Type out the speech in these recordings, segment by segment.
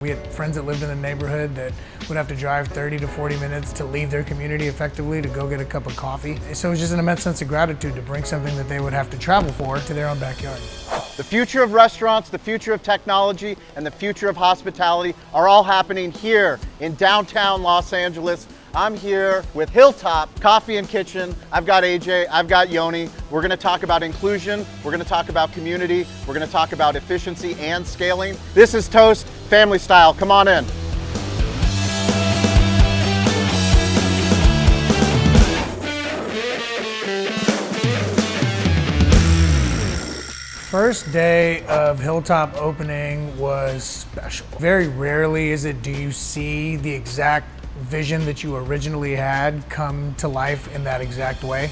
We had friends that lived in the neighborhood that would have to drive 30 to 40 minutes to leave their community effectively to go get a cup of coffee. So it was just an immense sense of gratitude to bring something that they would have to travel for to their own backyard. The future of restaurants, the future of technology, and the future of hospitality are all happening here in downtown Los Angeles. I'm here with Hilltop Coffee and Kitchen. I've got Ajay, I've got Yonnie. We're gonna talk about inclusion, we're gonna talk about community, we're gonna talk about efficiency and scaling. This is Toast, family style, come on in. First day of Hilltop opening was special. Very rarely do you see the exact vision that you originally had come to life in that exact way.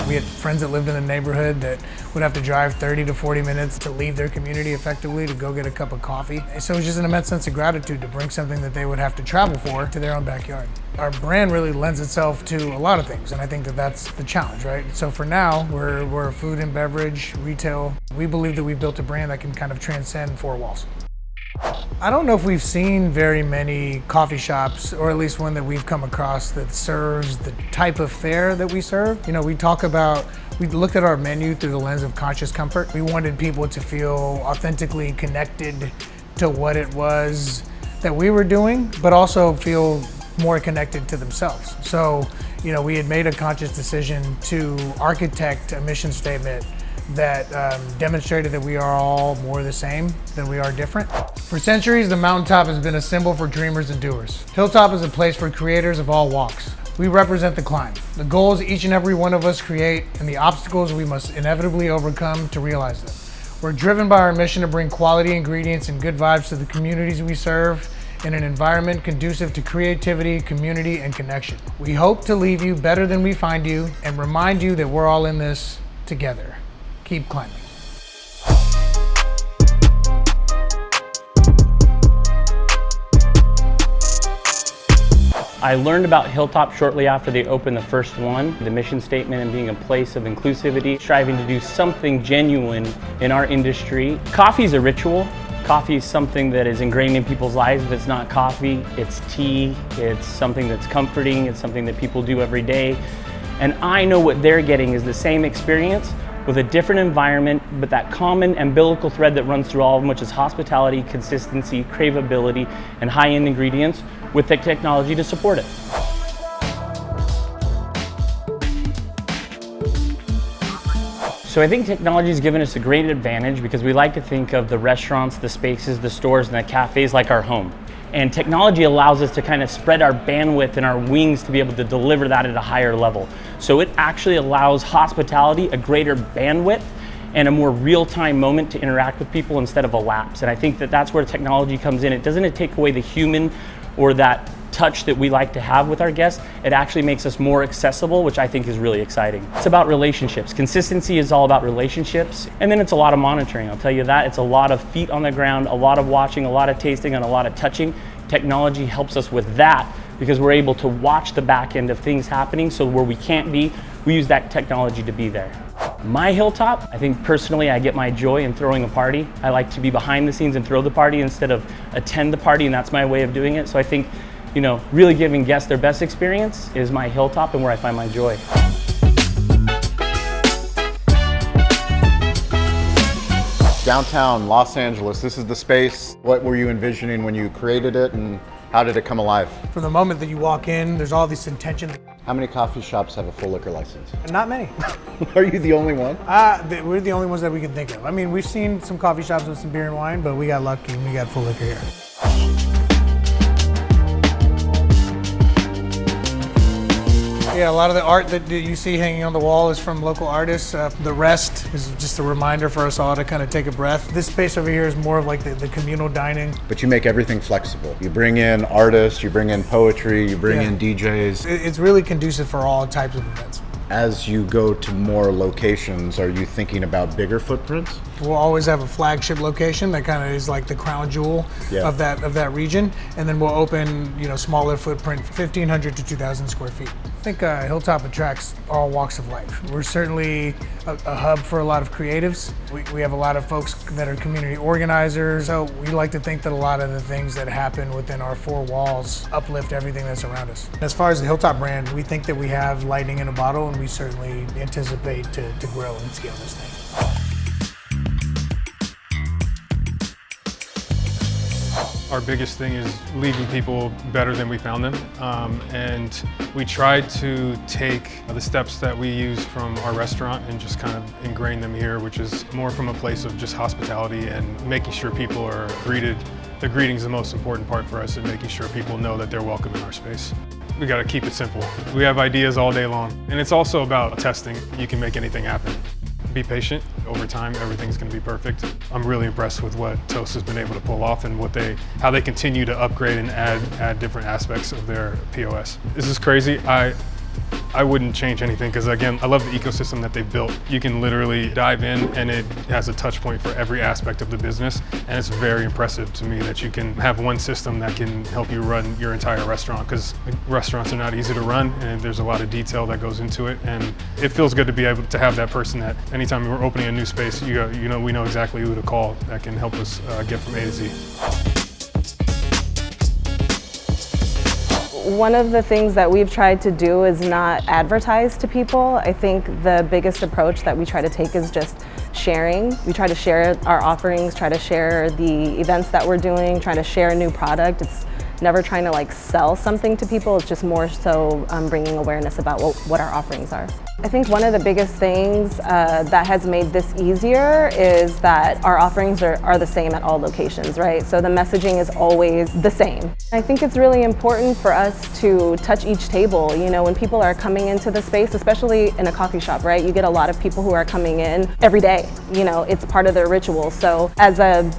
We had friends that lived in the neighborhood that would have to drive 30 to 40 minutes to leave their community effectively to go get a cup of coffee. So it was just an immense sense of gratitude to bring something that they would have to travel for to their own backyard. Our brand really lends itself to a lot of things, and I think that that's the challenge, right? So for now, we're food and beverage, retail. We believe that we've built a brand that can kind of transcend four walls. I don't know if we've seen very many coffee shops, or at least one that we've come across that serves the type of fare that we serve. You know, we looked at our menu through the lens of conscious comfort. We wanted people to feel authentically connected to what it was that we were doing, but also feel more connected to themselves. So, you know, we had made a conscious decision to architect a mission statement that demonstrated that we are all more the same than we are different. For centuries, the mountaintop has been a symbol for dreamers and doers. Hilltop is a place for creators of all walks. We represent the climb, the goals each and every one of us create, and the obstacles we must inevitably overcome to realize them. We're driven by our mission to bring quality ingredients and good vibes to the communities we serve in an environment conducive to creativity, community, and connection. We hope to leave you better than we find you and remind you that we're all in this together. Keep climbing. I learned about Hilltop shortly after they opened the first one. The mission statement and being a place of inclusivity, striving to do something genuine in our industry. Coffee is a ritual. Coffee is something that is ingrained in people's lives. If it's not coffee, it's tea. It's something that's comforting. It's something that people do every day. And I know what they're getting is the same experience with a different environment, but that common umbilical thread that runs through all of them, which is hospitality, consistency, craveability, and high-end ingredients with the technology to support it. So I think technology has given us a great advantage because we like to think of the restaurants, the spaces, the stores, and the cafes like our home. And technology allows us to kind of spread our bandwidth and our wings to be able to deliver that at a higher level. So it actually allows hospitality a greater bandwidth and a more real-time moment to interact with people instead of a lapse. And I think that that's where technology comes in. It doesn't take away the human or that touch that we like to have with our guests. It actually makes us more accessible, which I think is really exciting. It's about relationships. Consistency is all about relationships. And then it's a lot of monitoring, I'll tell you that. It's a lot of feet on the ground, a lot of watching, a lot of tasting, and a lot of touching. Technology helps us with that because we're able to watch the back end of things happening, so where we can't be, we use that technology to be there. My Hilltop, I think personally I get my joy in throwing a party. I like to be behind the scenes and throw the party instead of attend the party, and that's my way of doing it. So I think, you know, really giving guests their best experience is my Hilltop and where I find my joy. Downtown Los Angeles, this is the space. What were you envisioning when you created it, and how did it come alive? From the moment that you walk in, there's all this intention. How many coffee shops have a full liquor license? Not many. Are you the only one? We're the only ones that we can think of. I mean, we've seen some coffee shops with some beer and wine, but we got lucky and we got full liquor here. Yeah, a lot of the art that you see hanging on the wall is from local artists. The rest is just a reminder for us all to kind of take a breath. This space over here is more of like the communal dining. But you make everything flexible. You bring in artists, you bring in poetry, you bring in DJs. It's really conducive for all types of events. As you go to more locations, are you thinking about bigger footprints? We'll always have a flagship location that kind of is like the crown jewel of that region, and then we'll open, smaller footprint, 1,500 to 2,000 square feet. I think Hilltop attracts all walks of life. We're certainly a hub for a lot of creatives. We have a lot of folks that are community organizers, so we like to think that a lot of the things that happen within our four walls uplift everything that's around us. As far as the Hilltop brand, we think that we have lightning in a bottle, and we certainly anticipate to grow and scale this thing. Our biggest thing is leaving people better than we found them. And we tried to take the steps that we use from our restaurant and just kind of ingrain them here, which is more from a place of just hospitality and making sure people are greeted. The greeting is the most important part for us, and making sure people know that they're welcome in our space. We got to keep it simple. We have ideas all day long. And it's also about testing. You can make anything happen. Be patient. Over time, everything's going to be perfect. I'm really impressed with what Toast has been able to pull off and how they continue to upgrade and add different aspects of their POS. This is crazy. I wouldn't change anything because, again, I love the ecosystem that they've built. You can literally dive in and it has a touch point for every aspect of the business, and it's very impressive to me that you can have one system that can help you run your entire restaurant, because restaurants are not easy to run and there's a lot of detail that goes into it, and it feels good to be able to have that person that anytime we're opening a new space, we know exactly who to call that can help us get from A to Z. One of the things that we've tried to do is not advertise to people. I think the biggest approach that we try to take is just sharing. We try to share our offerings, try to share the events that we're doing, try to share a new product. It's never trying to sell something to people. It's just more so bringing awareness about what our offerings are. I think one of the biggest things that has made this easier is that our offerings are the same at all locations, right? So the messaging is always the same. I think it's really important for us to touch each table. When people are coming into the space, especially in a coffee shop, right? You get a lot of people who are coming in every day. It's part of their ritual. So as a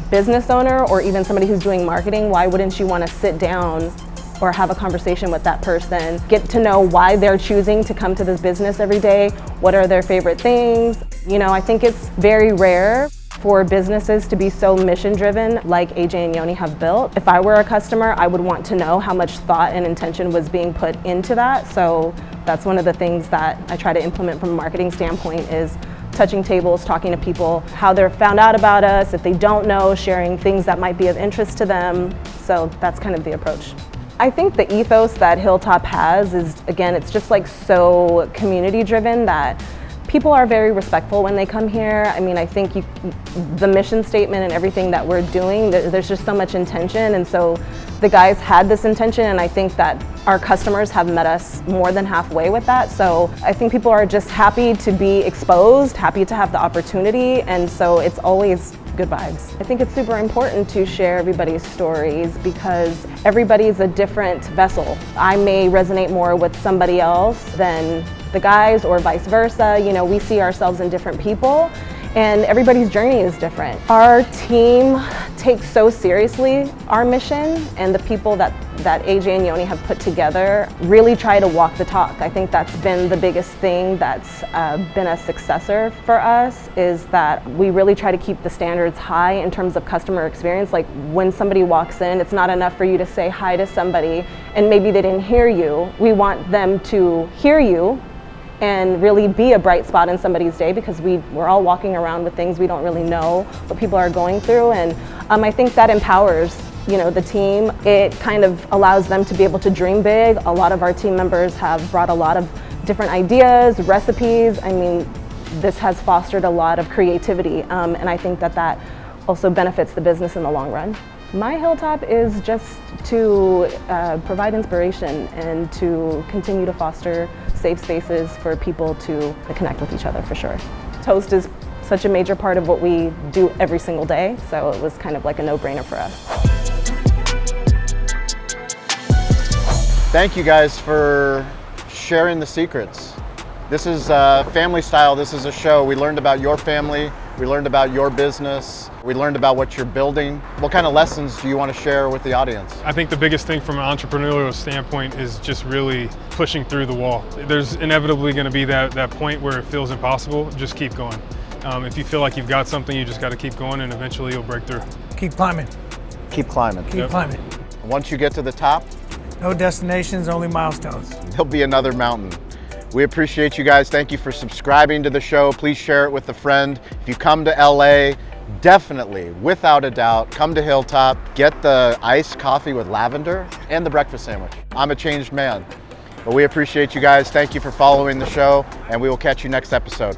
business owner or even somebody who's doing marketing, why wouldn't you want to sit down or have a conversation with that person, get to know why they're choosing to come to this business every day, what are their favorite things. I think it's very rare for businesses to be so mission-driven like Ajay and Yonnie have built. If I were a customer, I would want to know how much thought and intention was being put into that. So that's one of the things that I try to implement from a marketing standpoint is touching tables, talking to people, how they're found out about us, if they don't know, sharing things that might be of interest to them. So that's kind of the approach. I think the ethos that Hilltop has is, again, it's just so community driven that people are very respectful when they come here. I think the mission statement and everything that we're doing, there's just so much intention, and so the guys had this intention, and I think that our customers have met us more than halfway with that. So I think people are just happy to be exposed, happy to have the opportunity, and so it's always good vibes. I think it's super important to share everybody's stories because everybody's a different vessel. I may resonate more with somebody else than the guys or vice versa. We see ourselves in different people and everybody's journey is different. Our team takes so seriously our mission, and the people that Ajay and Yonnie have put together really try to walk the talk. I think that's been the biggest thing that's been a successor for us, is that we really try to keep the standards high in terms of customer experience. Like when somebody walks in, it's not enough for you to say hi to somebody and maybe they didn't hear you. We want them to hear you and really be a bright spot in somebody's day, because we're all walking around with things we don't really know what people are going through, and I think that empowers the team. It kind of allows them to be able to dream big. A lot of our team members have brought a lot of different ideas, recipes. This has fostered a lot of creativity, and I think that also benefits the business in the long run. My Hilltop is just to provide inspiration and to continue to foster safe spaces for people to connect with each other, for sure. Toast is such a major part of what we do every single day, so it was kind of like a no-brainer for us. Thank you guys for sharing the secrets. This is family style. This is a show. We learned about your family. We learned about your business. We learned about what you're building. What kind of lessons do you want to share with the audience? I think the biggest thing from an entrepreneurial standpoint is just really pushing through the wall. There's inevitably going to be that point where it feels impossible. Just keep going. If you feel like you've got something, you just got to keep going, and eventually you'll break through. Keep climbing. Keep climbing. Keep climbing. Once you get to the top, No destinations, only milestones. there'll be another mountain. We appreciate you guys. Thank you for subscribing to the show. Please share it with a friend. If you come to LA, definitely, without a doubt, come to Hilltop. Get the iced coffee with lavender and the breakfast sandwich. I'm a changed man. But we appreciate you guys. Thank you for following the show, and we will catch you next episode.